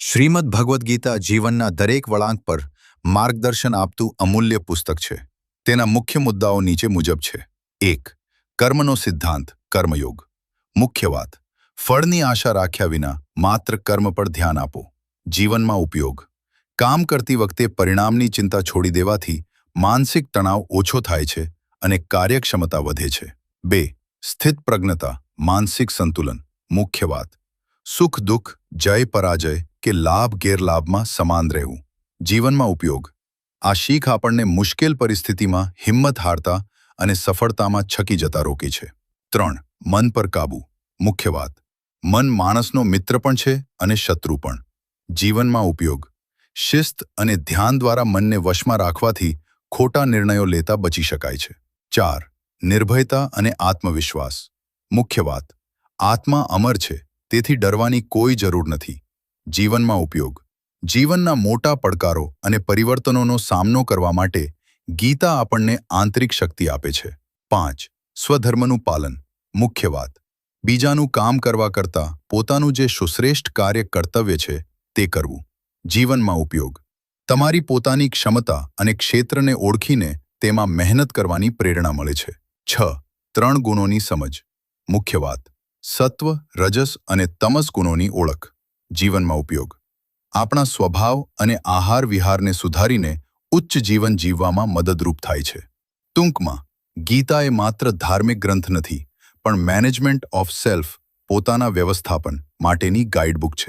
શ્રીમદ ભગવદ્ ગીતા જીવનના દરેક વળાંક પર માર્ગદર્શન આપતું અમૂલ્ય પુસ્તક છે. તેના મુખ્ય મુદ્દાઓ નીચે મુજબ છે. 1. કર્મનો સિદ્ધાંત કર્મયોગ. મુખ્ય વાત: ફળની આશા રાખ્યા વિના માત્ર કર્મ પર ધ્યાન આપો. જીવનમાં ઉપયોગ: કામ કરતી વખતે પરિણામની ચિંતા છોડી દેવાથી માનસિક તણાવ ઓછો થાય છે અને કાર્યક્ષમતા વધે છે. 2. સ્થિતપ્રજ્ઞતા માનસિક સંતુલન. મુખ્ય વાત: સુખ દુઃખ, જય પરાજય કે લાભ ગેરલાભમાં સમાન રહેવું. જીવનમાં ઉપયોગ: આ શીખ આપણને મુશ્કેલ પરિસ્થિતિમાં હિંમત હારતા અને સફળતામાં છકી જતા રોકે છે. 3. મન પર કાબૂ. મુખ્ય વાત: મન માણસનો મિત્ર પણ છે અને શત્રુ પણ. જીવનમાં ઉપયોગ: શિસ્ત અને ધ્યાન દ્વારા મનને વશમાં રાખવાથી ખોટા નિર્ણયો લેતા બચી શકાય છે. 4. નિર્ભયતા અને આત્મવિશ્વાસ. મુખ્ય વાત: આત્મા અમર છે, તેથી ડરવાની કોઈ જરૂર નથી. જીવનમાં ઉપયોગ: જીવનના મોટા પડકારો અને પરિવર્તનોનો સામનો કરવા માટે ગીતા આપણને આંતરિક શક્તિ આપે છે. 5. સ્વધર્મનું પાલન. મુખ્ય વાત: બીજાનું કામ કરવા કરતાં પોતાનું જે સુશ્રેષ્ઠ કાર્ય કર્તવ્ય છે તે કરવું. જીવનમાં ઉપયોગ: તમારી પોતાની ક્ષમતા અને ક્ષેત્રને ઓળખીને તેમાં મહેનત કરવાની પ્રેરણા મળે છે. 6. 3 ગુણોની સમજ. મુખ્ય વાત: સત્વ, રજસ અને તમસ ગુણોની ઓળખ. જીવનમાં ઉપયોગ: આપણા સ્વભાવ અને આહાર વિહારને સુધારીને ઉચ્ચ જીવન જીવવામાં મદદરૂપ થાય છે. ટૂંકમાં, ગીતા એ માત્ર ધાર્મિક ગ્રંથ નથી, પણ મેનેજમેન્ટ ઓફ સેલ્ફ, પોતાના વ્યવસ્થાપન માટેની ગાઈડબુક છે.